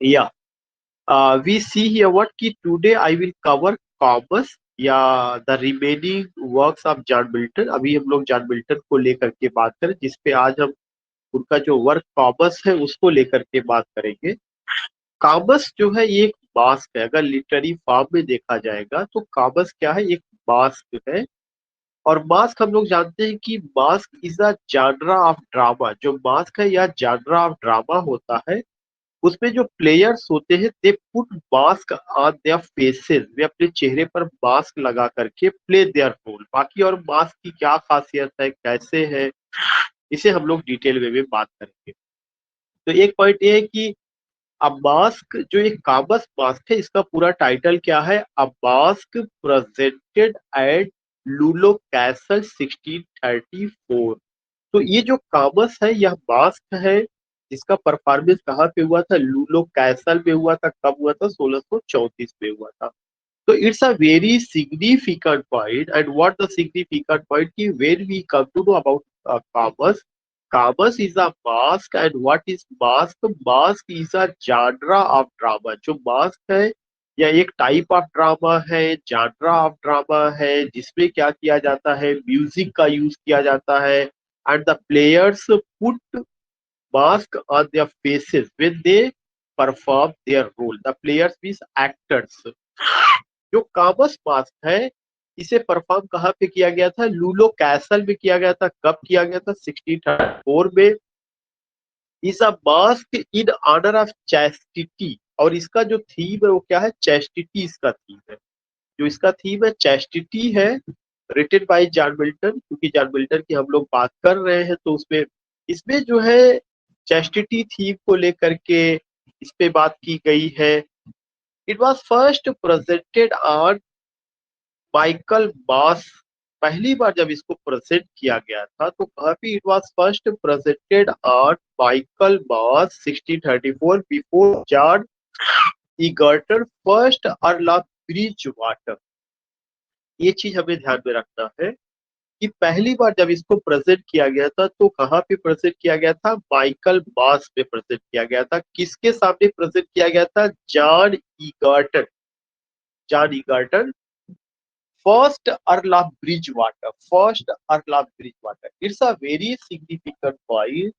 Yeah. We see here what कि today I will cover Comus या the remaining works of John Milton. अभी हम लोग John Milton को लेकर के बात करें, जिसपे आज हम उनका जो वर्क कॉमर्स है उसको लेकर के बात करेंगे। कॉमर्स जो है ये एक मास्क है, अगर लिटरेरी फॉर्म में देखा जाएगा तो कॉमर्स क्या है, एक मास्क है। और मास्क हम लोग जानते हैं कि mask is a जानरा of drama. जो मास्क है या जानरा ऑफ ड्रामा होता है, उसमें जो प्लेयर्स होते हैं they put mask on their faces, वे अपने चेहरे पर मास्क लगा करके प्ले देयर रोल। बाकी और मास्क की क्या खासियत है, कैसे है, इसे हम लोग डिटेल में भी बात करेंगे। तो एक पॉइंट ये है कि अब मास्क जो एक काबस मास्क है, इसका पूरा टाइटल क्या है, अ मास्क प्रेजेंटेड एट लूलो कैसल 1634। तो ये जो काबस है यह मास्क है, जिसका परफॉर्मेंस कहाँ पे हुआ था, लूलो कैसल में हुआ था। कब हुआ था, 1634 में हुआ था। So it's a very significant point, and what the significant point ki when we come to know about commerce, commerce is a mask, and what is mask? Mask is a genre of drama. जो mask है या एक type of drama है, genre of drama है, जिसमें क्या किया जाता है, म्यूजिक का यूज किया जाता है, and the players put mask on their faces when they perform their role. The players means actors. जो कामस मास्क है, इसे परफॉर्म कहाँ पे किया गया था, लूलो कैसल में किया गया था। कब किया गया था, 1634 में। इस a mask in honour of chastity, और इसका जो थीम है वो क्या है, चैस्टिटी इसका थीम है। जो इसका थीम है चैस्टिटी है, रिटन बाय जॉन मिल्टन। क्योंकि जॉन मिल्टन की हम लोग बात कर रहे हैं तो उसमें इसमें जो है चैस्टिटी थीम को लेकर के इस पे बात की गई है। It was first presented on Michaelmas. पहली बार जब इसको प्रेजेंट किया गया था तो काफी, it was first presented on Michaelmas 1634 before John Egerton first earl of Bridgewater. ये चीज हमें ध्यान में रखना है कि पहली बार जब इसको प्रेजेंट किया गया था तो कहाँ पे प्रेजेंट किया गया था, माइकल मास पे प्रेजेंट किया गया था। किसके सामने प्रेजेंट किया गया था, John Egerton. John Egerton, first Earl of Bridgewater. First Earl of Bridgewater. It's a very significant point.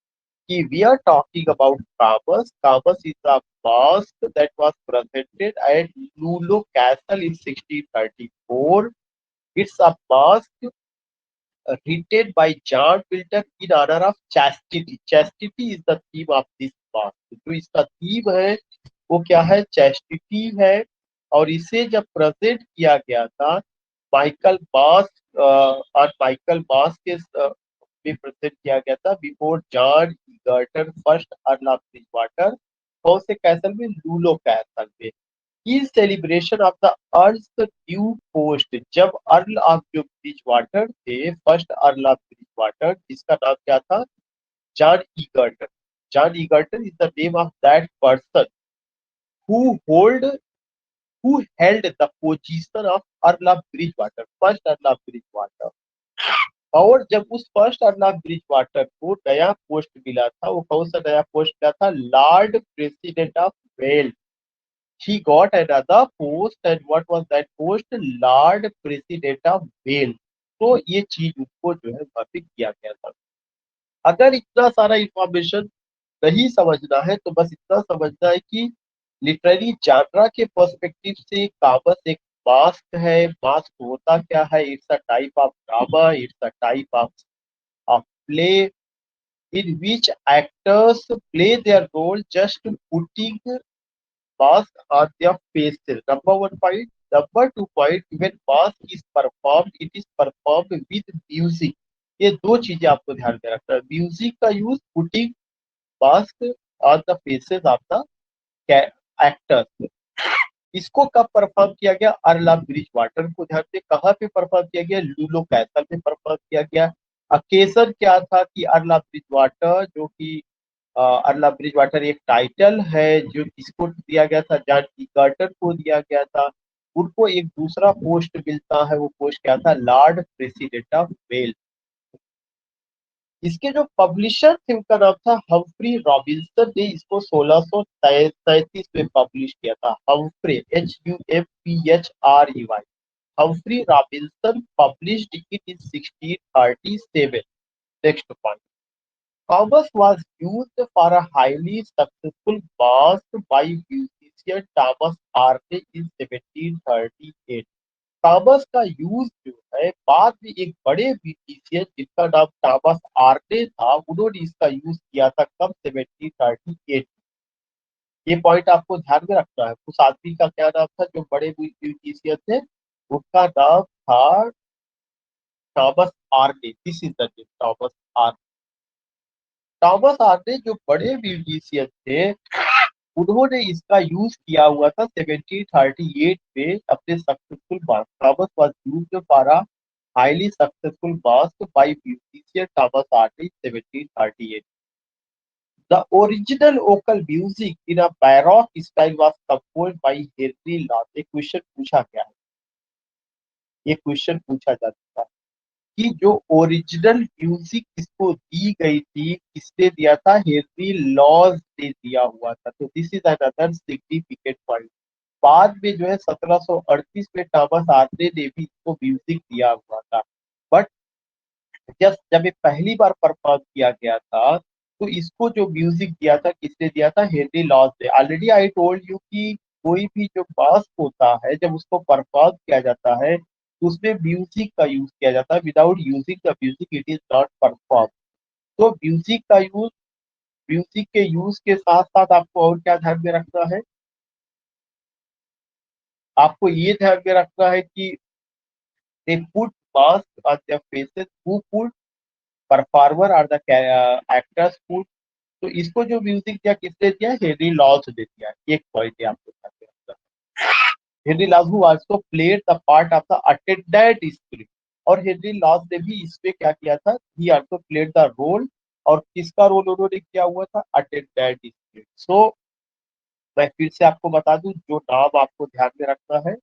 We are talking about Camus. Camus is a mask that was presented at Lulu Castle in 1634. It's a mask written by John Milton in honor of chastity. Chastity is the theme of this mask. जो इसका theme है वो क्या है, chastity है। और इसे जब प्रेजेंट किया गया था माइकल मास, और माइकल मास के में प्रेजेंट किया गया था before John Egerton first earl of Bridgewater. कौन से कैसल में, लूलो कैसल में। In celebration of the earl's new post, जब अर्ल ऑफ जो ब्रिजवाटर थे, फर्स्ट अर्ल ऑफ ब्रिजवाटर, जिसका नाम क्या था, John Egerton. John Egerton is the name of that person who hold who held the position of Earl of Bridgewater, first Earl of Bridgewater। और जब उस first earl of Bridgewater को नया post मिला था, वो कौन सा नया पोस्ट मिला था, Lord President of Wales. He got another post, and what was that post? Lord President of Wales। तो ये चीज उनको जो है वहां पे किया गया था। अगर इतना सारा इंफॉर्मेशन नहीं समझना है तो बस इतना समझना है कि लिटरेरी जानरा के पर्सपेक्टिव से काबस एक मास्क है। मास्क होता क्या है, it's a type of drama, it's a type of play in which actors play their role just putting mask on their faces. Number one point. Number two point, when mask is performed, it is performed with music। ये दो चीजें आपको ध्यान में रखना है, music का use, putting mask on the faces of the actors. इसको कब परफॉर्म किया गया, अर्ला ब्रिज वाटर को ध्यान से, कहाँ पे परफॉर्म किया गया, लूलो कैसल में परफॉर्म किया गया। अकेजन क्या था कि अर्ला ब्रिज वाटर, जो कि अर्ला ब्रिज वाटर एक टाइटल है जो किसको दिया गया था, जॉन ईगर्टन को दिया गया था। उनको एक दूसरा पोस्ट मिलता है, वो पोस्ट क्या था, लॉर्ड प्रेसिडेंट ऑफ वेल्स। इसके जो पब्लिशर थे उनका नाम था हम्फ्री रॉबिन्सन ने इसको 1637 में पब्लिश किया था। Humphrey HUMPHREY Humphrey Robinson published it in 1637. Next point. Commerce was used for a highly successful masque by musician Thomas Arne in 1738. Commerce का यूज जो है बाद में एक बड़े म्यूजिशियन जिनका नाम थॉमस आर्ने था, उन्होंने इसका यूज किया था कब? 1738। ये पॉइंट आपको ध्यान में रखना है। उस आदमी का क्या नाम था जो बड़े म्यूजिशियन थे? उनका नाम था Thomas आर्ने। This is the name, Thomas आर्ने। Thomas आर्ने जो बड़े म्यूजिशियन थे, उन्होंने इसका यूज किया हुआ था 1738 में अपने successful mark. Thomas was used for a highly successful mask by musician Thomas Hardy in 1738. The original vocal music in a baroque style was composed by Henry Lawes। एक क्वेश्चन पूछा गया है, ये क्वेश्चन पूछा जा चुका है कि जो ओरिजिनल म्यूजिक इसको दी गई थी, किसने दिया था? हेनरी लॉज ने दिया हुआ था। तो this is another significant point. बाद में जो है 1738 में थॉमस आर्ने ने भी इसको म्यूजिक दिया हुआ था। बट जब ये पहली बार परफॉर्म किया गया था, तो इसको जो म्यूजिक दिया था, किसने दिया था? हेनरी लॉज ने। ऑलरेडी आई टोल्ड यू कि कोई भी जो मास्क होता है, जब उसको परफॉर्म किया जाता है तो उसमें म्यूजिक का यूज किया जाता है। Without using the music it is not perform. तो म्यूजिक का यूज, म्यूजिक के यूज के साथ साथ आपको और क्या ध्यान में रखना है? आपको ये ध्यान में रखना है कि they put mask on their faces। who put? performer or the actors put। तो इसको जो म्यूजिक दिया, किसने दिया? हेनरी लॉज ने दिया। एक पॉइंट है आपको ध्यान में रखना है। Henry Lawes who also played the part of the attendant spirit. और हेनरी लॉज ने भी इसमें क्या किया था? He also played the role. और किसका रोल उन्होंने किया हुआ था? Attendant spirit. सो मैं फिर से आपको बता दूं, जो नाम आपको ध्यान में रखना है,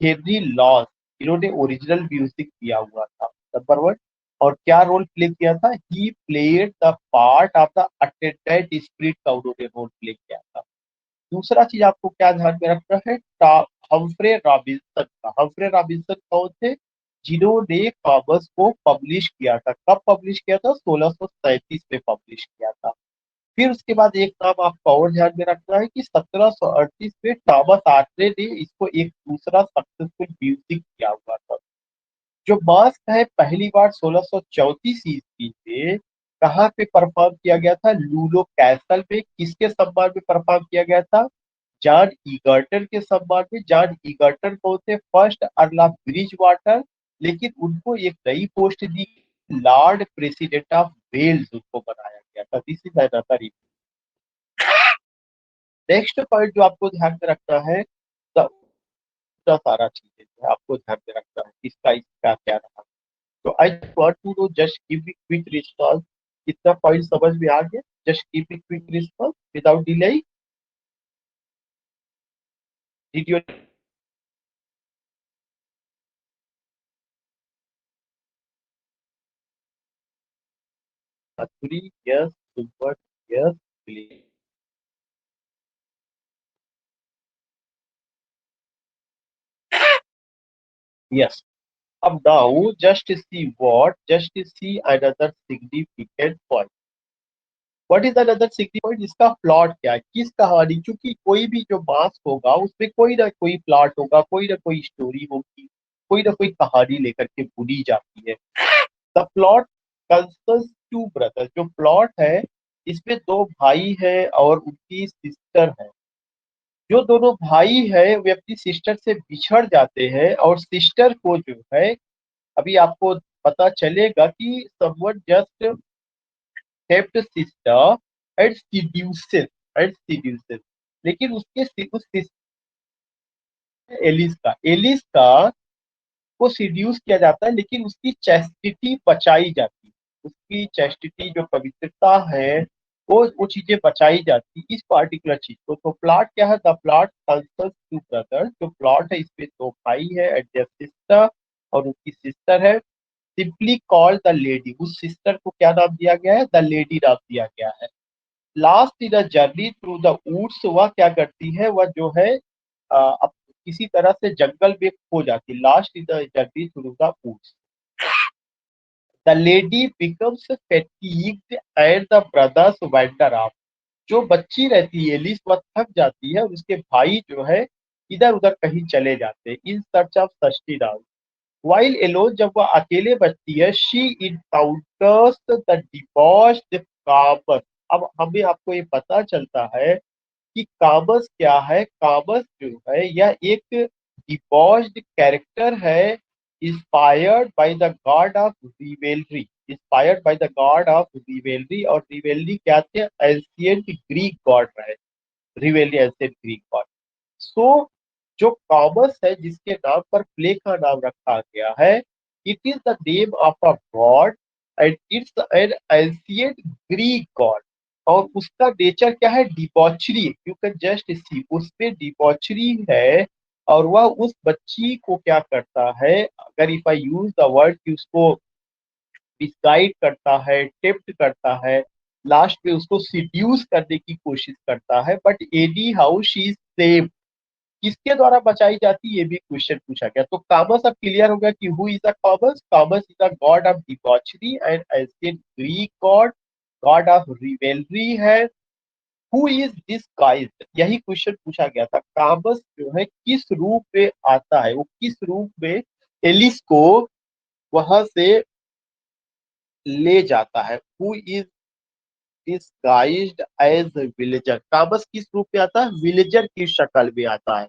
हेनरी लॉस, इन्होंने ओरिजिनल म्यूजिक दिया हुआ था, नंबर वन। और क्या रोल प्ले किया था? He played the part of the attendant spirit का उन्होंने रोल प्ले किया था। दूसरा चीज आपको क्या ध्यान में रखना है? हम्फ्रे रॉबिन्सन का। हम्फ्रे रॉबिन्सन कौन थे? जिन्होंने कॉमर्स को पब्लिश किया था। कब पब्लिश किया था? 1637 में पब्लिश किया था। फिर उसके बाद एक नाम आपको और ध्यान में रखना है कि 1738 में थॉमस आर्ने ने इसको एक दूसरा सक्सेसफुल म्यूजिक किया हुआ था। जो मास्क है पहली बार 1634 ईस्वी में कहाँ पे परफॉर्म किया गया था? लूलो कैसल में। किसके सम्मान में परफॉर्म किया गया था? जॉन ईगर्टन के सम्मान में। जॉन ईगर्टन कौन थे? First earl of Bridgewater. लेकिन उनको एक नई पोस्ट दी, लॉर्ड प्रेसिडेंट ऑफ वेल्स उनको बनाया गया था। This is another. Next point जो आपको ध्यान में रखना है, सारा चीजें जो है आपको ध्यान में रखना है, किसका इसका क्या रहा। तो I want to know, just give me quick response. कितना पॉइंट समझ में आ गया? Just give me quick response without delay. Did you? Three? Yes. Super. Yes. Please. Yes. अब now just see another significant point. What is another significant point? इसका plot क्या है, किस कहानी? क्योंकि कोई भी जो मास होगा उसमें कोई ना कोई प्लॉट होगा, कोई ना कोई स्टोरी होगी, कोई ना कोई कहानी लेकर के बुनी जाती है। The plot concerns two brothers. जो प्लॉट है, इसमें दो भाई है और उनकी सिस्टर है। जो दोनों भाई है वे अपनी सिस्टर से बिछड़ जाते हैं, और सिस्टर को जो है, अभी आपको पता चलेगा कि someone just kept sister and seduces। लेकिन उस एलिस का को सीड्यूस किया जाता है, लेकिन उसकी चैस्टिटी बचाई जाती है। उसकी चैस्टिटी जो पवित्रता है, वो चीजें बचाई जाती है, इस पार्टिकुलर चीज को। तो प्लॉट क्या है? The plot concerns two brothers. जो प्लॉट है, इसमें दो भाई है एंड देयर सिस्टर, और उनकी सिस्टर है। सिंपली कॉल द लेडी, उस सिस्टर को क्या नाम दिया गया है, द लेडी नाम दिया गया है। Last in a journey through the woods, वह क्या करती है, वह जो है अब किसी तरह से जंगल में खो जाती है। Last in the journey through the woods, the lady becomes fatigued and the brothers wander off. जो बच्ची रहती है एलिस, वह थक जाती है और उसके भाई जो है इधर उधर कहीं चले जाते हैं, in search of sustenance. While alone, जब वह अकेले बचती है, she encounters the debauched Comus. अब हमें आपको ये पता चलता है कि कामस क्या है। कामस जो है यह एक डिबॉश्ड कैरेक्टर है, inspired by the god of revelry. Inspired by the god of revelry, और रिवेलरी क्या थे, एंशिएंट ग्रीक गॉड रहे। Revelry ancient Greek god. So जो कॉमस है, जिसके नाम पर प्ले का नाम रखा गया है, it is the name of a God and it's an ancient Greek God. और उसका नेचर क्या है, debauchery. You can just see, उसमें डिबॉचरी है। और वह उस बच्ची को क्या करता है, अगर if I use the word कि उसको मिसगाइड करता है, टेम्प्ट करता है, लास्ट में उसको सिड्यूस करने की कोशिश करता है, but any how she is saved. किसके द्वारा बचाई जाती है, ये भी क्वेश्चन पूछा गया। तो कामस अब क्लियर हो गया कि who is the Comus. Comus is the god of debauchery and ancient Greek god, god of revelry है। हु इज दिस गाइज, यही क्वेश्चन पूछा गया था। कामस जो है किस रूप में आता है, वो किस रूप में एलिस को वहां से ले जाता है। Who is disguised as villager, Comus किस रूप में आता है, विलेजर की शक्ल में आता है।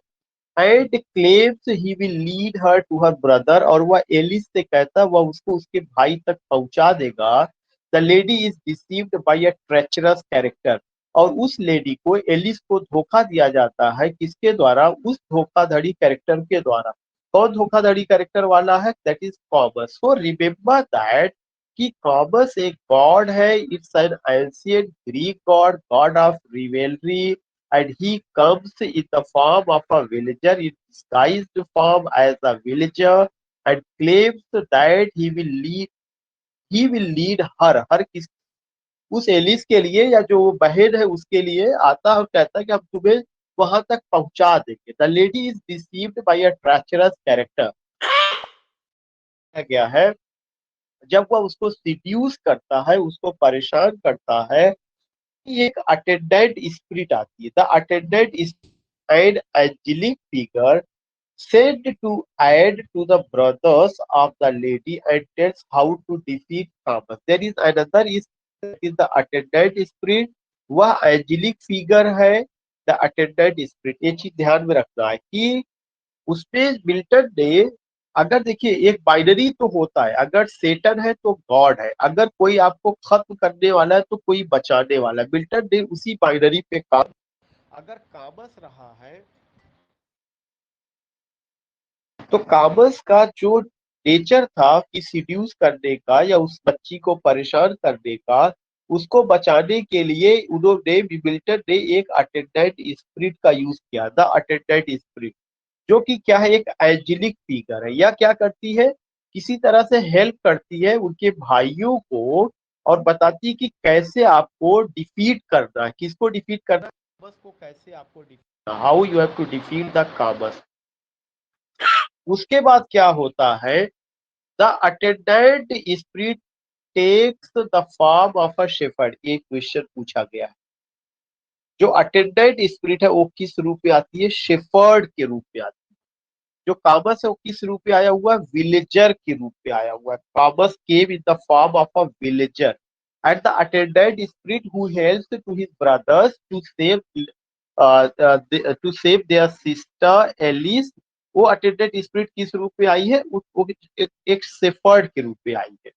And claims he will lead her to her brother, और वह एलिस से कहता है वह उसको उसके भाई तक पहुंचा देगा। The lady is deceived by a treacherous character, और उस लेडी को, एलिस को धोखा दिया जाता है, किसके द्वारा, उस धोखाधड़ी कैरेक्टर के द्वारा। कौन धोखाधड़ी कैरेक्टर वाला है, that is commerce. So remember that कि कॉमर्स एक गॉड है, it's an ancient Greek god, god of revelry, and he comes in the form of a villager, in disguised form as a villager, and claims that he will lead her, हर किस, उस Alice के लिए या जो बहन है उसके लिए आता है, और कहता है कि हम तुम्हें वहां तक पहुंचा देंगे। The lady is deceived by a treacherous character, गया है। जब वह उसको सिड्यूस करता है, उसको परेशान करता है, एक अटेंडेंट स्पिरिट आती है। The attendant is an angelic figure sent to add to the brothers of the lady and tells how to defeat Thomas. There is another is the attendant spirit. वह एंजेलिक फिगर है, the attendant spirit. ये चीज ध्यान में रखना है कि उसमें मिल्टन ने, अगर देखिए एक बाइनरी तो होता है, अगर सेटन है तो गॉड है, अगर कोई आपको खत्म करने वाला है तो कोई बचाने वाला है। मिल्टन ने उसी बाइनरी पे काम, अगर कामस रहा है तो कामस का जो नेचर था कि सिड्यूस करने का या उस बच्ची को परेशान करने का, उसको बचाने के लिए उन्होंने, मिल्टन ने एक अटेंडेंट स्पिरिट का यूज किया, द अटेंडेंट स्पिरिट, जो कि क्या है, एक एंजेलिक फिगर है। या क्या करती है, किसी तरह से हेल्प करती है उनके भाइयों को, और बताती है कि कैसे आपको डिफीट करना है, किसको डिफीट करना है, कामस को कैसे आपको defeat, how you have to defeat the Comus. उसके बाद क्या होता है, the attendant spirit takes the form of a shepherd. एक क्वेश्चन पूछा गया है, जो अटेंडेंट स्पिरिट है वो किस रूप में आती है, शेफर्ड के रूप में आती है। जो कामस है वो किस रूप में आया हुआ है, विलेजर के रूप में आया हुआ है। Comus came in the form of a villager and the attendant spirit who helps to his brothers to save their sister Alice. वो अटेंडेंट स्पिरिट किस रूप में आई है, वो एक शेफर्ड के रूप में आई है।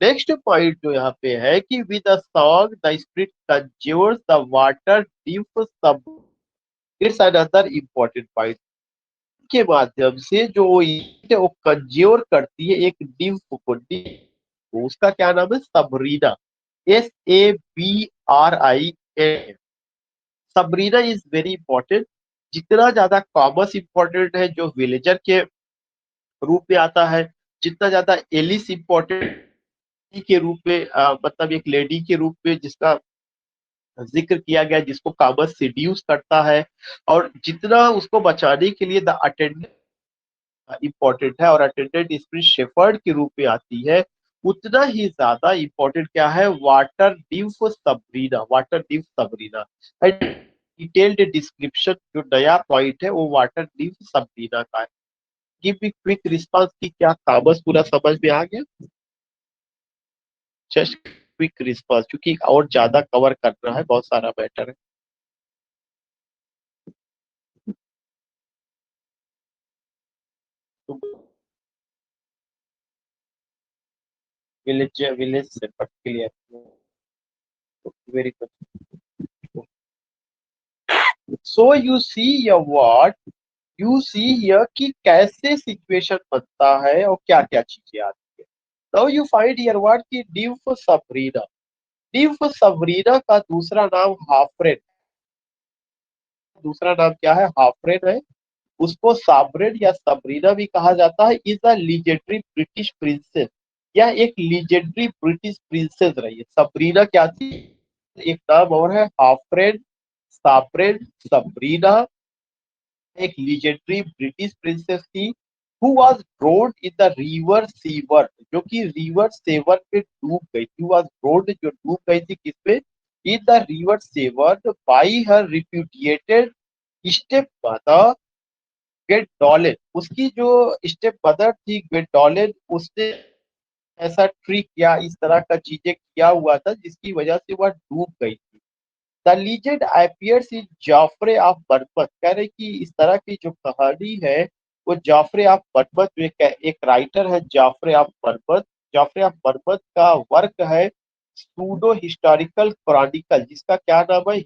नेक्स्ट पॉइंट जो यहाँ पे है कि with a song the spirit conjures the water nymph सब। इट्स अनदर इम्पोर्टेंट पॉइंट, के माध्यम से जो वो कंज्यूर करती है एक निम्फ को, उसका क्या नाम है, Sabrina, SABRIN। Sabrina is very important. जितना ज्यादा कॉमर्स इंपॉर्टेंट है, जो विलेजर के रूप में आता है, जितना ज्यादा एलिस इंपॉर्टेंट के रूप में मतलब एक लेडी के रूप में जिसका जिक्र किया गया, जिसको कामस सिड्यूस करता है, और जितना उसको बचाने के लिए द अटेंडेंट इंपॉर्टेंट है और अटेंडेंट स्प्रिट शेफर्ड के रूप में आती है, उतना ही ज्यादा इंपॉर्टेंट क्या है, water nymph Sabrina, water nymph Sabrina. Detailed description जो नया पॉइंट है वो वाटर डिम्फ सबरीना का है। गिव मी क्विक रिस्पांस की क्या कामस पूरा समझ में आ गया? जस्ट क्विक रिस्पांस, क्योंकि और ज्यादा कवर करना है, बहुत सारा मैटर है। तो विलेज विलेज से clear, very good. So you see your word, you see here कि कैसे सिचुएशन बनता है और क्या क्या चीजें आती है। Now you find here word की डिम्फ सबरीना। डिम्फ सबरीना का दूसरा नाम हाफ्रेन, दूसरा नाम क्या है, हाफ्रेन है। उसको साब्रेन या सबरीना भी कहा जाता है। Is a legendary British princess, यह एक लीजेंडरी ब्रिटिश प्रिंसेस रही है। सबरीना क्या थी, एक नाम और है हाफ्रेन, साब्रेन, सबरीना एक लीजेंडरी ब्रिटिश प्रिंसेस थी। Who was drowned in the river Severn, जो कि रिवर सेवर में डूब गई थी। वाज ड्रोन्ड, जो डूब गई थी किसमें, in the river Severn by her repudiated step mother Gwendolen. उसकी जो स्टेप मदर थी ग्वेंडोलिन, उसने ऐसा ट्रिक या इस तरह का चीजें किया हुआ था जिसकी वजह से वह डूब गई थी। The legend appears in Geoffrey of बरबत, कह रहे कि इस तरह की जो कहानी है वो जाफरे ऑफ बरबत, जो एक राइटर है जाफरे ऑफ बरबत, जाफरे ऑफ बरबत का वर्क है सूडो हिस्टोरिकल क्रॉनिकल, जिसका क्या नाम है,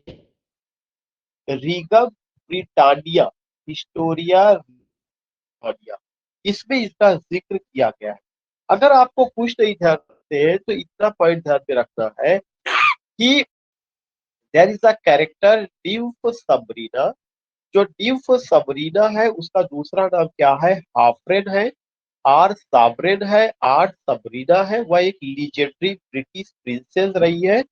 रीगम ब्रिटानिया, हिस्टोरिया ब्रिटानिया। इसमें इसका जिक्र किया गया है। अगर आपको कुछ नहीं ध्यान रखते तो इतना पॉइंट ध्यान में रखना है कि देयर इज अ कैरेक्टर ड्यूफ सबरीना। जो ड्यूफ सबरीना है उसका दूसरा नाम क्या है, हाफ्रेन है, आर साबरेन है, आर सबरीना है। वह एक लीजेंडरी ब्रिटिश प्रिंसेस रही है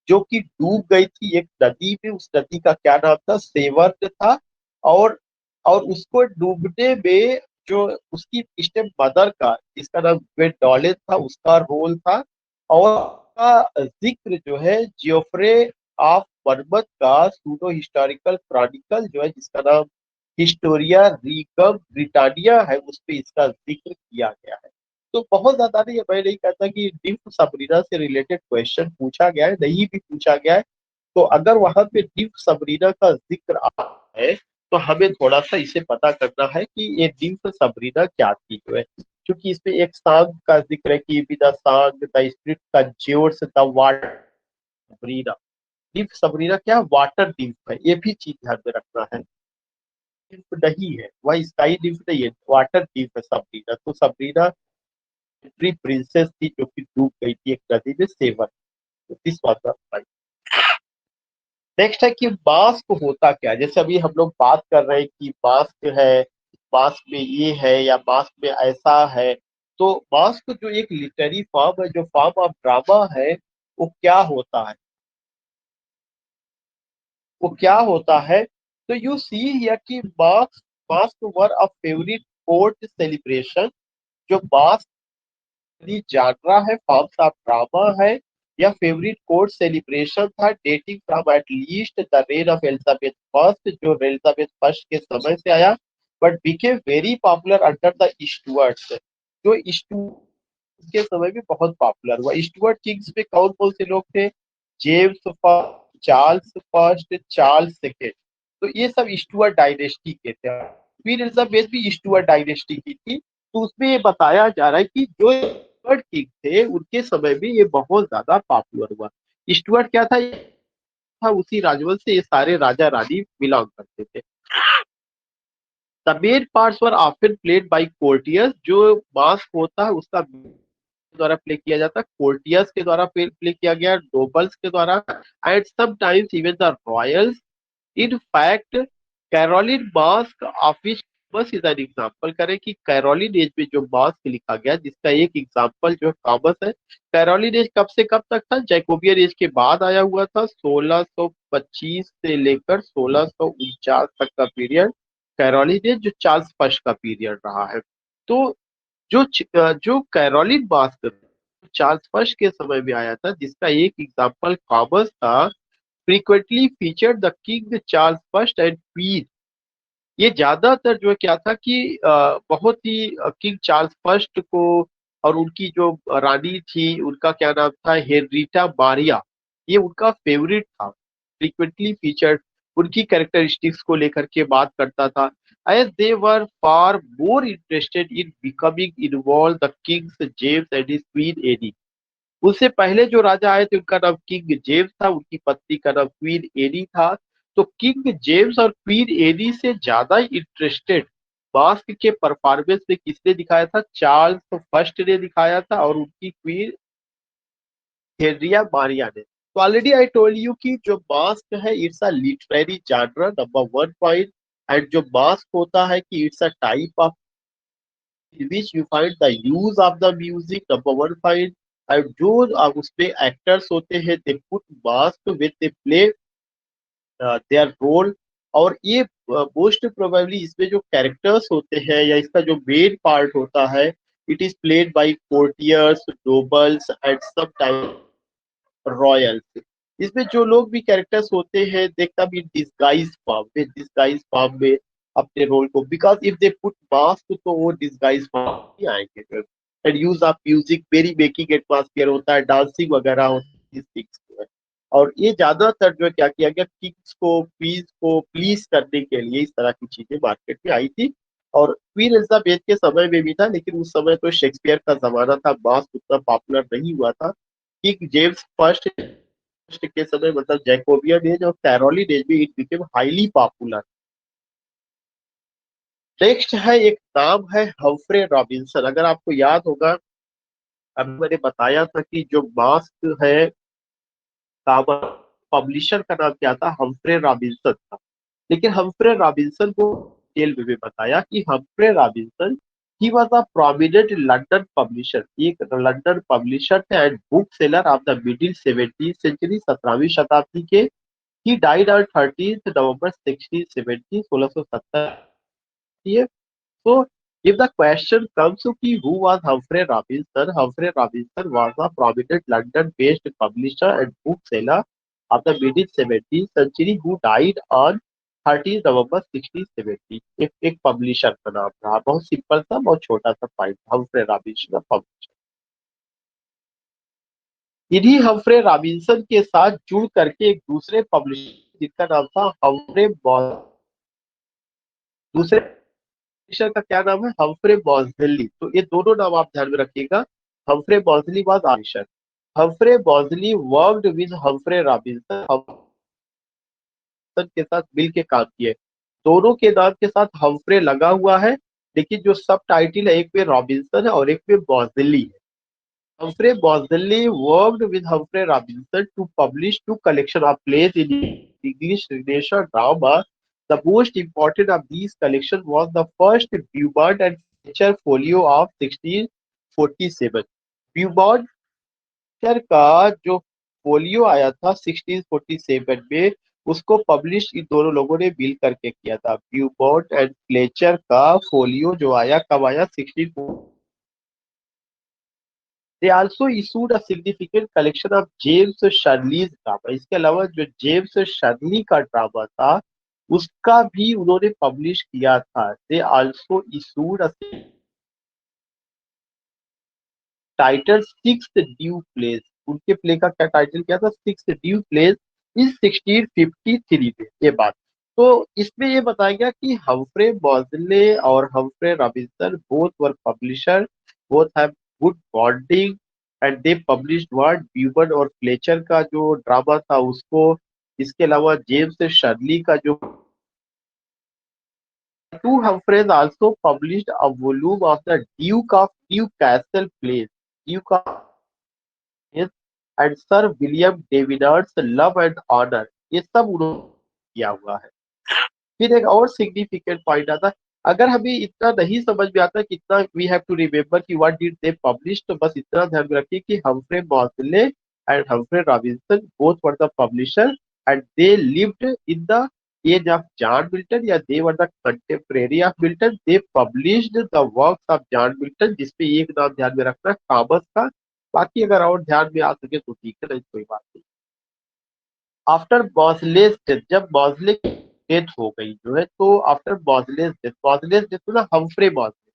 जो कि डूब गई थी एक नदी में। उस नदी का क्या नाम था, सेवर्न था। और और उसको डूबने में जो उसकी स्टेप मदर का, जिसका नाम ग्वेंडोलिन था, उसका रोल था। और का जिक्र जो है जियोफ्रे ऑफ बर्मत का सूडो हिस्टोरिकल क्रॉनिकल जो है, जिसका नाम हिस्टोरिया रीगम ब्रिटानिया है, उस पे इसका जिक्र किया गया है। तो बहुत ज्यादा नहीं, मैं नहीं कहता कि डिम्फ सबरीना से रिलेटेड क्वेश्चन पूछा गया है, नहीं भी पूछा गया है। तो अगर वहां पे डिम्फ सबरीना का जिक्र आ रहा है तो हमें थोड़ा सा इसे पता करना है कि ये डिम्फ सबरीना क्या थी जो है। क्योंकि इसमें एक सांग का जिक्र है कि with the song the spirit conjures the water Sabrina. डिम्फ सबरीना क्या, वाटर डिम्फ है, ये भी चीज ध्यान में रखना है। डिम्फ नहीं है, वह स्काई डिम्फ नहीं है, वाटर डिम्फ है सबरीना। तो सबरीना प्रिंसेस थी जो कि डूब गई थी एक नदी में, सेवन। तो दिस वाज द। नेक्स्ट है कि मास्क होता क्या है। जैसे अभी हम लोग बात कर रहे हैं कि मास्क है, मास्क में ये है या मास्क में ऐसा है। तो मास्क जो एक लिटरेरी फॉर्म है, जो फॉर्म ऑफ ड्रामा है, वो क्या होता है, वो क्या होता है। तो यू सी हियर कि masque, masque were a favourite court celebration. जो मास्क जानना है फॉर्म्स ऑफ ड्रामा है या फेवरेट कोर्ट सेलिब्रेशन था, dating from at least the reign of Elizabeth first, जो एलिजाबेथ फर्स्ट के समय से आया, but became very popular under the Stuarts. जो स्टुअर्ट के समय में बहुत पॉपुलर हुआ। स्टुअर्ट किंग्स में कौन कौन से लोग थे, James first, Charles first, Charles second. तो ये सब स्टुअर्ट डायनेस्टी के थे। क्वीन एलिजाबेथ भी स्टुअर्ट डायनेस्टी की थी। तो उसमें ये बताया जा रहा है कि जो स्टुअर्ट किंग थे उनके समय में ये बहुत ज्यादा पॉपुलर हुआ। स्टुअर्ट क्या था, ये था उसी राजवंश से ये सारे राजा रानी बिलोंग करते थे। The main parts were often played by courtiers. जो मास्क होता है उसका द्वारा प्ले किया जाता है, कोर्टियर्स के द्वारा प्ले किया गया, नोबल्स के द्वारा, and sometimes even the royals. In fact Caroline masque office bus is an example करें कि कैरोलिन एज में जो मास्क लिखा गया जिसका एक एग्जाम्पल जो कॉमस है। कैरोलिन एज कब से कब तक था? जैकोबियन एज के बाद आया हुआ था। 1625 से लेकर 1649 तक का पीरियड कैरोलिन एज, जो चार्ल्स फर्स्ट का पीरियड रहा है। तो जो कैरोलिन मास्क चार्ल्स फर्स्ट के समय में आया था, जिसका एक एग्जाम्पल कॉमस था, frequently featured the king Charles first and queen. ये ज्यादातर जो है क्या था कि बहुत ही किंग चार्ल्स फर्स्ट को और उनकी जो रानी थी उनका क्या नाम था, हेनरीटा मारिया, ये उनका फेवरेट था। फ्रीक्वेंटली फीचर्ड उनकी कैरेक्टरिस्टिक्स को लेकर के बात करता था। As they were far more interested in becoming involve the kings James and his queen Anne. उससे पहले जो राजा आए थे उनका नाम किंग जेम्स था, उनकी पत्नी का नाम क्वीन एनी था। तो किंग जेम्स और क्वीन एनी से ज्यादा इंटरेस्टेड मास्क के परफॉर्मेंस में किसने दिखाया था? चार्ल्स फर्स्ट ने दिखाया था और उनकी क्वीन हेनरिया मारिया ने। तो ऑलरेडी आई टोल्ड यू कि जो मास्क है it's a literary genre, number one point. And जो मास्क होता है कि it's a type of in which you find the use of the music, number one find। और जो उसमें एक्टर्स होते हैं they put mask with they play their role. और ये मोस्ट प्रोबेबली इसमें जो कैरेक्टर्स होते हैं या इसका जो मेन पार्ट होता है, it is played by courtiers, nobles and some royals. इसमें जो लोग भी कैरेक्टर्स होते हैं दे कम इन डिस्गाइज फॉर्म में अपने रोल को, because if they put mask तो वो डिस्गाइज फॉर्म नहीं आएंगे। And use of music, very making atmosphere होता है, डांसिंग वगैरह होती है things जो है। और ये ज्यादातर जो है क्या किया गया, किंग्स को क्वींस को प्लीज करने के लिए इस तरह की चीजें मार्केट में आई थी। और क्वीन एलिजाबेथ के समय में भी था, लेकिन उस समय तो शेक्सपियर का जमाना था, मास्क उतना पॉपुलर नहीं हुआ था। किंग जेम्स फर्स्ट के समय मतलब जैकोबियन एज और कैरोलिन एज में it became highly popular. Next है एक नाम है हम्फ्रे रॉबिन्सन। अगर आपको याद होगा, अभी मैंने बताया था कि जो मास्क है पब्लिशर का नाम क्या था, हम्फ्रे रॉबिन्सन था। लेकिन हम्फ्रे रॉबिन्सन को डिटेल में भी बताया कि Humphrey Robinson he was a prominent London publisher, एक लंदन पब्लिशर थे and book seller of the middle 17वीं सेंचुरी, 17वीं शताब्दी के। He died on 13th November 1670, 1670। So, if the question comes to कि who was Humphrey Robinson, Humphrey Robinson was a prominent London-based publisher and bookseller of the mid 17th century who died on 13 नवंबर 1670। एक publisher का नाम रहा, बहुत simple सा, बहुत छोटा सा पॉइंट, हम्फ्रे रॉबिन्सन पब्लिशर। इन्हीं हम्फ्रे रॉबिन्सन के साथ जुड़ करके एक दूसरे पब्लिशर जिसका नाम था हम्फ्रे दूसरे पब्लिशर का क्या नाम है? Humphrey Moseley. तो ये दोनों नाम आप ध्यान में रखिएगा। Humphrey Moseley was publisher. Humphrey Moseley worked with Humphrey Robinson, के साथ मिल के काम किए। दोनों के नाम के साथ हम्फ्रे लगा हुआ है, लेकिन जो सब टाइटल है एक में रॉबिन्सन है और एक में बॉसली है। Humphrey Bosley worked with Humphrey Robinson to publish two collections of plays in English Renaissance drama. The most important of these collections was the first Beaumont and Fletcher folio of 1647। ब्यूमॉन्ट का जो folio आया था 1647 में, उसको publish in दोनों लोगों ने मिल करके किया था। ब्यूमॉन्ट एंड फ्लेचर का फोलियो जो आया कब आया? 16। They also issued a significant collection of James Shirley's drama. इसके अलावा जो जेम्स शर्ली का ड्रामा था उसका भी उन्होंने पब्लिश किया था। They also issued a title six due place. उनके प्ले का क्या टाइटल क्या था? सिक्स ड्यू प्लेस इन 1653 में। ये बात तो इसमें ये बताया गया कि हम्फ्रे बॉसले और Humphrey Robinson both were publisher, both have good bonding and they published वर्ड ब्यूबन और फ्लेचर का जो ड्रामा था उसको। इसके अलावा जेम्स शर्ली का जो two Humphreys also published a volume of the Duke of Newcastle plays, Duke of and sir William Davenant's love and honour. ये सब उन्होंने किया हुआ है। फिर एक और सिग्निफिकेंट पॉइंट आता है, अगर हमें इतना नहीं समझ में आता कितना वी हैव टू रिमेम्बर कि व्हाट डिड दे पब्लिश, तो बस इतना ध्यान में रखिए कि Humphrey Moseley and Humphrey Robinson both were the publisher and they lived in the age of John Milton, या they were the contemporary of Milton. They published the works of John Milton, जिसपे एक नाम ध्यान में रखना Thomas का, बाकी अगर और ध्यान में आ सके तो ठीक है, नहीं तो कोई बात नहीं। आफ्टर मॉसलेस डेथ, जब मॉसले की डेथ हो गई जो है, तो आफ्टर मॉसलेस डेथ ना हम्फ्रे मॉसले,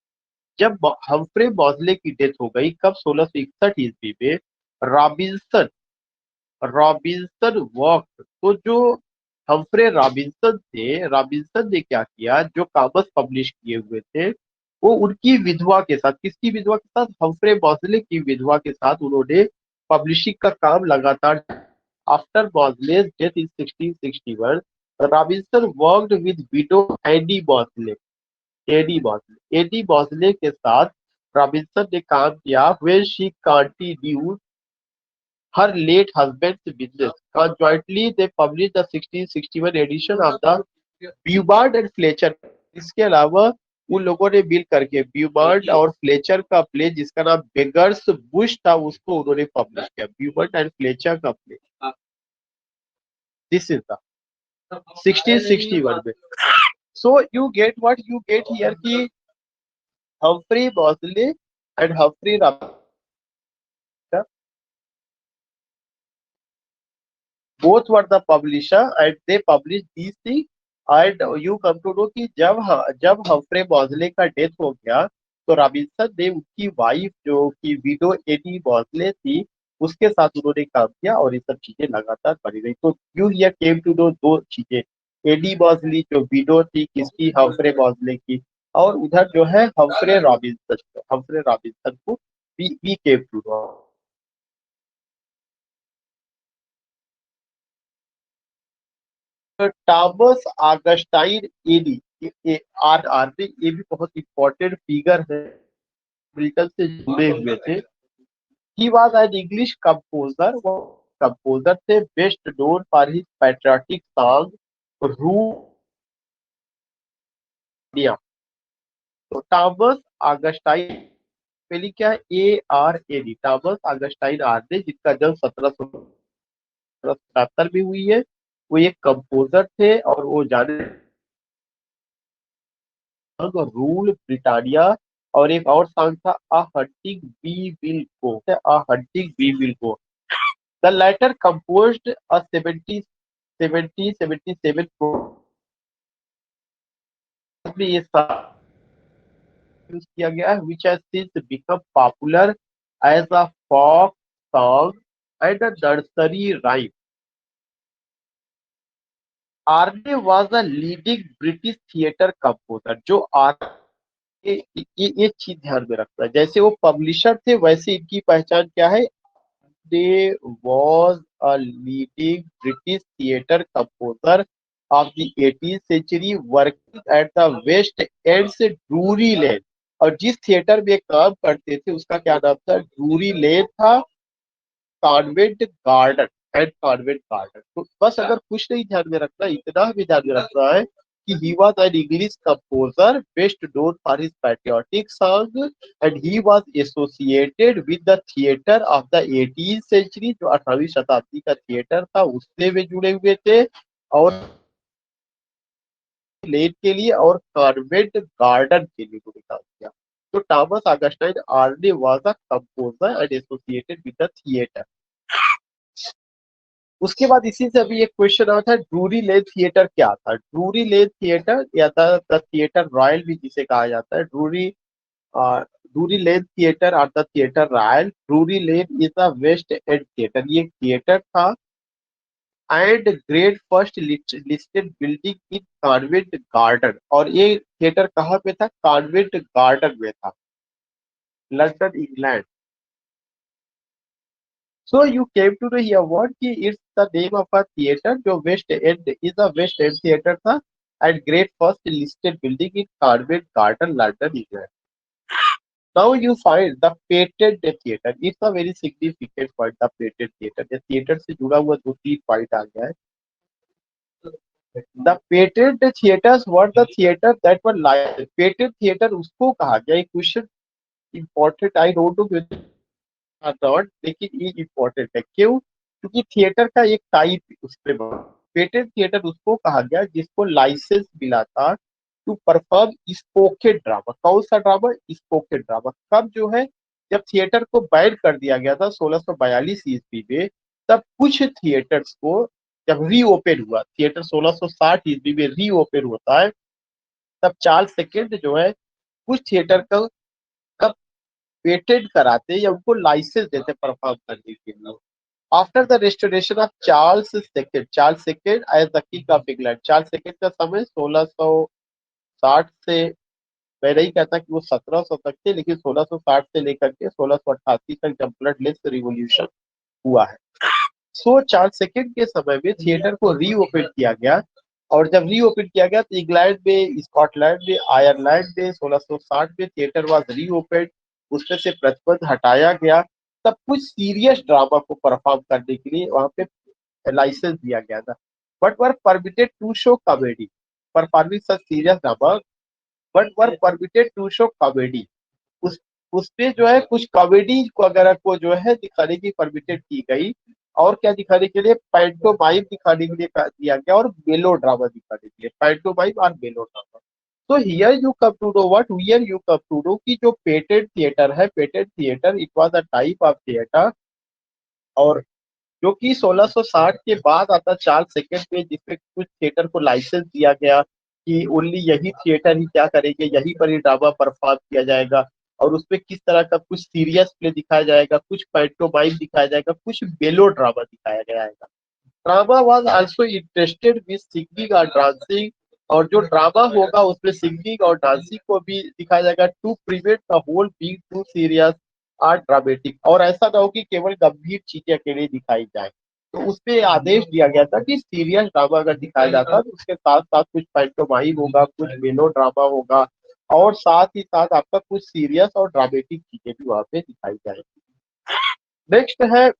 जब हम्फ्रे मॉसले की डेथ हो गई कब, 1661 ईस्वी में, रॉबिन्सन रॉबिन्सन वॉक, तो जो हम्फ्रे रॉबिन्सन थे, रॉबिन्सन ने क्या किया, जो कागज पब्लिश किए हुए थे वो उनकी विधवा के साथ, किसकी विधवा के साथ, हम्फ्रे मॉसले की विधवा के साथ उन्होंने पब्लिशिंग का काम लगातार। After Moseley's death in 1661, Robinson worked with widow एडी मॉसले के साथ रॉबिन्सन ने काम किया। When she continued her late husband's business. Conjointly, they published the 1661 edition of the Beaumont and Fletcher. इसके अलावा उन लोगों ने मिल करके ब्यूबार्ड और फ्लेचर का प्ले, जिसका नाम बेगर्स बुश था, उसको उन्होंने पब्लिश किया। ब्यूबार्ड एंड फ्लेचर का प्ले, दिस इज द 1661 में। So you get what you get here की Humphrey Moseley and Humphrey Robinson both were the publisher and they published these things। and you come to know कि जब Humphrey Mauchly का death हो गया तो Robinson ने उनकी वाइफ जो कि विडो एडी मॉसले थी उसके साथ उन्होंने काम किया और ये सब चीजें लगातार बनी रही। तो you here came to know दो चीजें, एडी मॉसली जो विडो थी किसकी, हम्फ्रे मॉसले की, और उधर जो है हम्फ्रे रॉबिन्सन को we came to know. Thomas Augustine एडी आर आर ने, ये भी बहुत इंपॉर्टेंट फिगर है, मिल्टन से जुड़े हुए थे। He was an English composer, वो कंपोजर थे, best known for his patriotic song rule India. तो टॉमस ऑगस्टाइन, पहली क्या है, A R A D, Thomas Augustine Arne, जिनका जन्म 1777 में हुई है। वो एक कंपोजर थे और वो जाने रूल ब्रिटानिया, और एक और सॉन्ग था a hunting we will go, a hunting we will go. The latter composed a 77 में ये यूज किया गया है, which has since become popular as a folk song and a nursery rhyme। आर्ने was a leading British theatre composer, जो are ये चीज ध्यान में रखना है, जैसे वो पब्लिशर थे वैसे इनकी पहचान क्या है, they was a leading British theatre composer of the 18th century working at the West End से ड्रूरी लेन। और जिस थिएटर में काम करते थे उसका क्या नाम था, ड्रूरी लेन था, convent garden and convent garden. तो बस अगर कुछ नहीं ध्यान में रखना, इतना हमें ध्यान में रखना है कि he was an English composer best known for his patriotic songs and he was associated with the theater of the 18th century, जो 18वीं शताब्दी का थिएटर था उससे वे जुड़े हुए थे, और लेन के लिए और कॉन्वेंट गार्डन के लिए उन्होंने काम किया। तो Thomas Augustine आर्ने was a composer and associated with the theatre. उसके बाद इसी से अभी एक क्वेश्चन आया था, ड्रूरी लेन थिएटर क्या था। ड्रूरी लेन थिएटर या द थिएटर रॉयल भी जिसे कहा जाता है, ड्रूरी लेन थिएटर और the Theatre Royal, Drury Lane is a West End theatre, ये थिएटर था and great first listed building in Convent Garden, और ये थिएटर कहाँ पे था, कॉन्वेंट गार्डन में था, London England. So you came to know here what कि it's the name of a theater जो West End is a West End theater था and great first listed building in Covent Garden, London, England। Now you find the patent theater, it's a very significant point, the patent theater। ये theater से जुड़ा हुआ दो तीन point आ गया है। The patent theatres were the theatre that were licence. Patent theatre उसको कहा गया, एक question important, I don't know not, लेकिन ये इम्पोर्टेंट है। क्यों? क्योंकि थिएटर का एक टाइप उसमें पेटेंट थिएटर उसको कहा गया जिसको लाइसेंस मिला था टू परफॉर्म स्पोकेन ड्रामा। कौन सा ड्रामा? Spoken drama. कब जो है, जब थिएटर को बैन कर दिया गया था 1642 ईस्वी में, तब कुछ थिएटर्स को जब रीओपन हुआ, थिएटर 1660 ईस्वी में रीओपन होता है, तब चार्ल्स सेकंड जो है कुछ थिएटर का पेटेंट कराते या उनको लाइसेंस देते परफॉर्म करने के लिए। After the restoration of Charles second as the king of England, Charles second का समय 1660 से, मैं नहीं कहता कि वो 1700 तक थे, लेकिन 1660 से लेकर के 1688 तक जब ब्लड लेस रिवॉल्यूशन हुआ है, सो चार्ल्स सेकेंड के समय में थिएटर को रीओपन किया गया। और जब रीओपन किया गया तो इंग्लैंड में, स्कॉटलैंड में, आयरलैंड में 1660 में थिएटर वाज रीओपन, उसमें से प्रतिबंध हटाया गया। तब कुछ सीरियस ड्रामा को परफॉर्म करने के लिए वहां पे लाइसेंस दिया गया था, but were permitted to show comedy performing such serious drama, but were permitted to show comedy. उस उसपे जो है कुछ कॉमेडी को वगैरह को जो है दिखाने की परमिटेड की गई। और क्या दिखाने के लिए? पैंटोमाइम दिखाने के लिए दिया गया, और मेलो ड्रामा दिखाने के लिए, पैंटोमाइम और मेलो ड्रामा। तो here you come to know what, here you come to know कि जो पेटेंट थिएटर है, patent theatre it was a type of theatre, और जो कि 1660 के बाद आता चार्ल्स सेकंड में, जिसमें कुछ थिएटर को लाइसेंस दिया गया कि ओनली यही थिएटर ही क्या करेंगे, यहीं पर ही ड्रामा परफॉर्म किया जाएगा, और उसमें किस तरह का कुछ सीरियस प्ले दिखाया जाएगा, कुछ पैंटोमाइम दिखाया जाएगा, कुछ मेलो ड्रामा दिखाया जाएगा। Drama was also interested with singing और डांसिंग, और जो ड्रामा होगा उसमें सिंगिंग और डांसिंग को भी दिखाया जाएगा, to prevent the whole being too serious और ड्रामेटिक। और ऐसा ना हो कि केवल गंभीर चीजें अकेले दिखाई जाए। तो उसपे आदेश दिया गया था कि सीरियस ड्रामा अगर दिखाया जाता तो उसके साथ साथ कुछ पैंटोमाइम होगा, कुछ मेलो ड्रामा होगा, और साथ ही साथ आपका कुछ सीरियस और ड्रामेटिक चीजें भी वहां पे दिखाई जाएगी। नेक्स्ट है,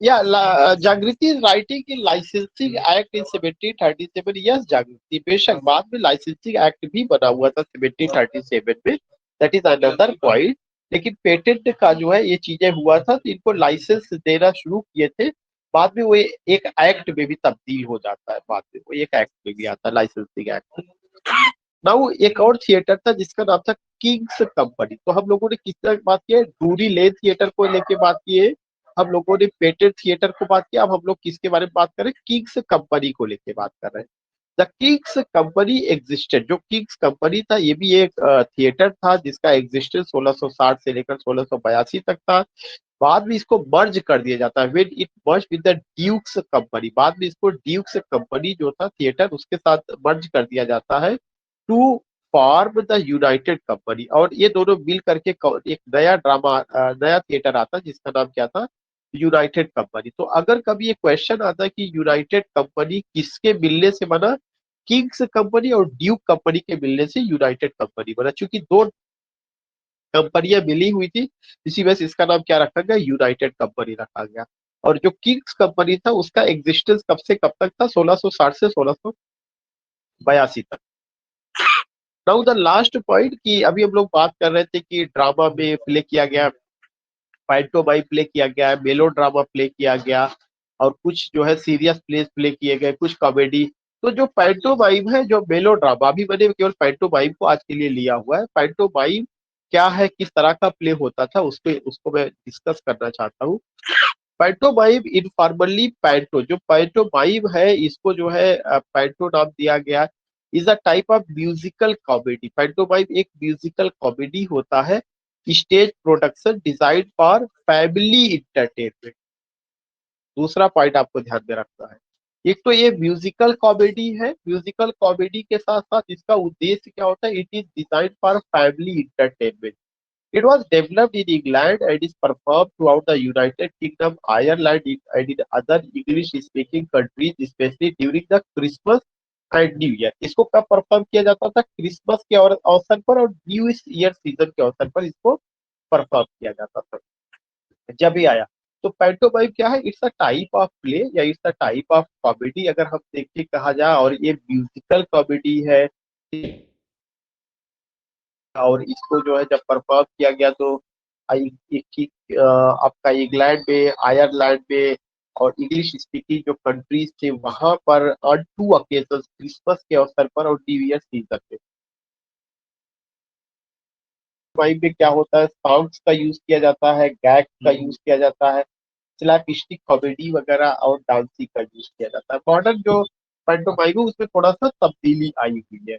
जागृति is writing in licensing act in 1737। Yes जागृति, बेशक बाद में लाइसेंसिंग एक्ट भी बना हुआ था 1737 में, दैट इज अनदर पॉइंट। लेकिन पेटेंट का जो है ये चीजें हुआ था तो इनको लाइसेंस देना शुरू किए थे। बाद में वो एक एक्ट में भी तब्दील हो जाता है, बाद में वो एक एक्ट में भी आता है, लाइसेंसिंग एक्ट। नाउ एक और थिएटर था जिसका नाम था किंग्स कंपनी। तो हम लोगों ने किस तरह की बात की है? ड्यूरी लेन थिएटर को लेके बात की है, हम लोगों ने पेटेंट थिएटर को बात किया। अब हम लोग किसके बारे में बात कर रहे हैं? किंग्स कंपनी को लेके बात कर रहे हैं। द किंग्स कंपनी एग्जिस्टेड, जो किंग्स कंपनी था ये भी एक थिएटर था जिसका एग्जिस्टेंस 1660 से लेकर 1682 तक था। बाद में इसको मर्ज कर दिया जाता है, when it merge with the Duke's company. बाद में इसको ड्यूक्स कंपनी जो था थिएटर, उसके साथ मर्ज कर दिया जाता है to form the United Company. और ये दोनों मिल करके एक नया ड्रामा, नया थिएटर आता है जिसका नाम क्या था? United company. तो अगर कभी ये क्वेश्चन आता है कि यूनाइटेड कंपनी किसके मिलने से बना, किंग्स कंपनी और ड्यूक कंपनी के मिलने से यूनाइटेड कंपनी बना। चूंकि दो कंपनियां मिली हुई थी, इसी वजह से इसका नाम क्या रखा गया? यूनाइटेड कंपनी रखा गया। और जो किंग्स कंपनी था उसका एग्जिस्टेंस कब से कब तक था? 1660 से 1682 तक। नाउ द लास्ट पॉइंट, कि अभी हम लोग बात कर रहे थे कि ड्रामा में प्ले किया गया, पैंटोमाइम प्ले किया गया, मेलो ड्रामा प्ले किया गया, और कुछ जो है सीरियस प्लेस प्ले किए गए, कुछ कॉमेडी। तो जो पैंटोमाइम है, जो मेलो ड्रामा, अभी मैंने केवल पैंटोमाइम को आज के लिए लिया हुआ है। पैंटोमाइम क्या है, किस तरह का प्ले होता था, उसको उसको मैं डिस्कस करना चाहता हूँ। पैंटोमाइम इनफॉर्मली, पैंटो जो पैंटोमाइम है इसको जो है पैंटो नाम दिया गया, is a type of musical comedy. Pantomime एक म्यूजिकल कॉमेडी होता है, stage production design for family entertainment. दूसरा पॉइंट आपको ध्यान में रखना है, एक तो ये म्यूजिकल कॉमेडी है, म्यूजिकल कॉमेडी के साथ साथ इसका उद्देश्य क्या होता है? It is design for family entertainment. It was developed in England and is performed throughout the United Kingdom, Ireland, and in other English-speaking countries, especially during the Christmas and new year. इसको कब perform किया जाता था? Christmas के अवसर पर और new year season के अवसर पर इसको परफॉर्म किया जाता था। जब ये आया तो पैंटोमाइम क्या है? It's a type of play या it's a type of comedy, अगर हम देखिए कहा जाए, और ये म्यूजिकल कॉमेडी है। और इसको जो है जब परफॉर्म किया गया तो आपका इंग्लैंड में, आयरलैंड में और इंग्लिश स्पीकिंग जो कंट्रीज थे वहां पर ऑन टू ओकेजन, क्रिसमस के अवसर पर और न्यू ईयर सीजन पे। माइम में क्या होता है? सॉन्ग्स का यूज किया जाता है, गैग का यूज किया जाता है, स्लैपस्टिक कॉमेडी वगैरह और डांसिंग का यूज किया जाता है। मॉडर्न जो पैंटोमाइम है उसमें थोड़ा सा तब्दीली आई हुई है।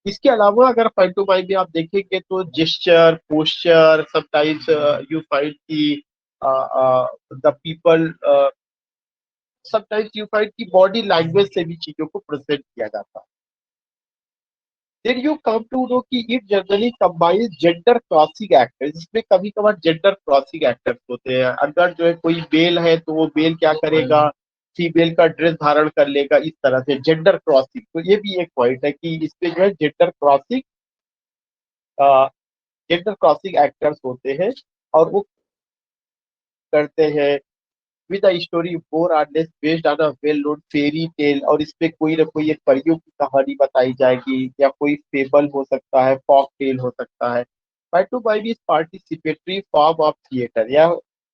इसके अलावा अगर पैंटोमाइम में आप देखेंगे तो gesture, posture, sometimes you find की the people, sometimes you find की बॉडी लैंग्वेज से भी चीजों को प्रेजेंट किया जाता है। Then you come to know कि it generally combines gender crossing actors, जिसमें कभी कभार जेंडर क्रॉसिंग एक्टर्स होते हैं। अगर जो है कोई मेल है तो वो मेल क्या करेगा? फीमेल का ड्रेस धारण कर लेगा, इस तरह से जेंडर क्रॉसिंग। तो ये भी एक पॉइंट है कि इसमें जो है जेंडर क्रॉसिंग एक्टर्स होते हैं और वो करते हैं विद अ स्टोरी मोर और less based on a well known fairy tale, और इसमें कोई ना कोई एक परियों की कहानी बताई जाएगी या कोई फेबल हो सकता है, फॉक टेल हो सकता है। Pantomime is participatory form of theatre, या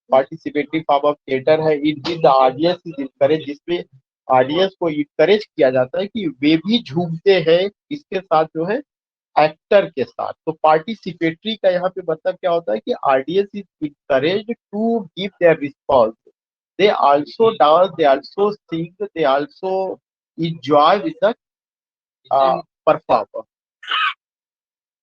पार्टिसिपेटरी फॉर्म ऑफ थिएटर है। In the audience is encourage, जिसमें ऑडियंस को इनकरेज किया जाता है कि वे भी झूमते हैं इसके साथ जो है एक्टर के साथ। तो पार्टिसिपेटरी का यहाँ पे मतलब क्या होता है कि audience is encourage to give their response, they also dance, they also sing, they also enjoy with the performer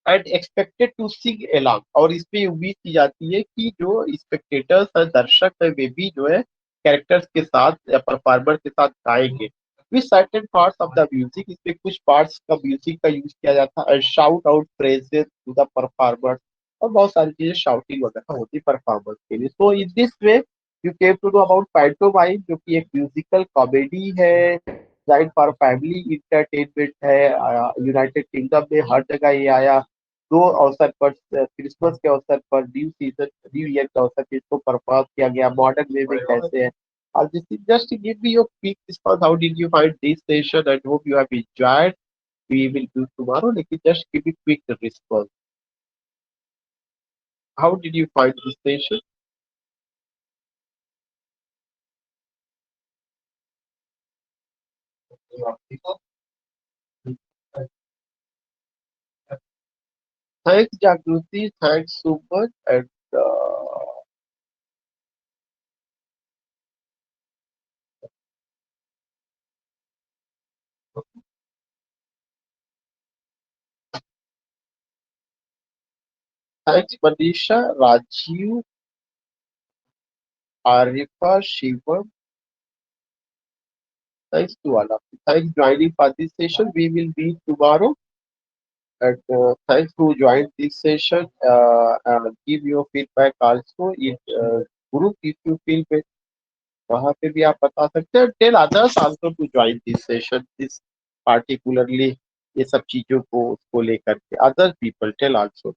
and expected to sing along। और इसमें उम्मीद की जाती है कि जो स्पेक्टेटर्स है, दर्शक है, वे भी जो है कैरेक्टर्स के साथ या परफॉर्मर के साथ गाएंगे। With certain parts of the music, इसमें कुछ पार्ट्स का म्यूजिक का यूज किया जाता है। Shout out praises to the performer, और बहुत सारी चीजें शाउटिंग वगैरह होती है परफॉर्मर्स के लिए। So in this way you came to know about pantomime, जो कि एक म्यूजिकल कॉमेडी है, डिजाइन फॉर फैमिली इंटरटेनमेंट है। यूनाइटेड किंगडम में हर जगह ये आया। दो अवसर पर, क्रिसमस के अवसर पर, न्यू ईयर के अवसर पर इसको परफॉर्म किया गया। मॉडर्न वे में कैसे है? Just give me your quick response. How did you find this session? I hope you have enjoyed. We will do tomorrow. लेकिन just give me quick response. How did you find this session? Thanks, Jagruti. Thanks so much. And thanks, Manisha, Rajiv, Arifa, Shivam. Thanks to all of you. Thanks joining for this session. We will meet tomorrow. And thanks to join this session. Give your feedback also in group if you feel better. वहां पे भी आप बता सकते हैं। Tell others also to join this session, this particularly ये सब चीजों को उसको लेकर के अदर पीपल टेल आल्सो।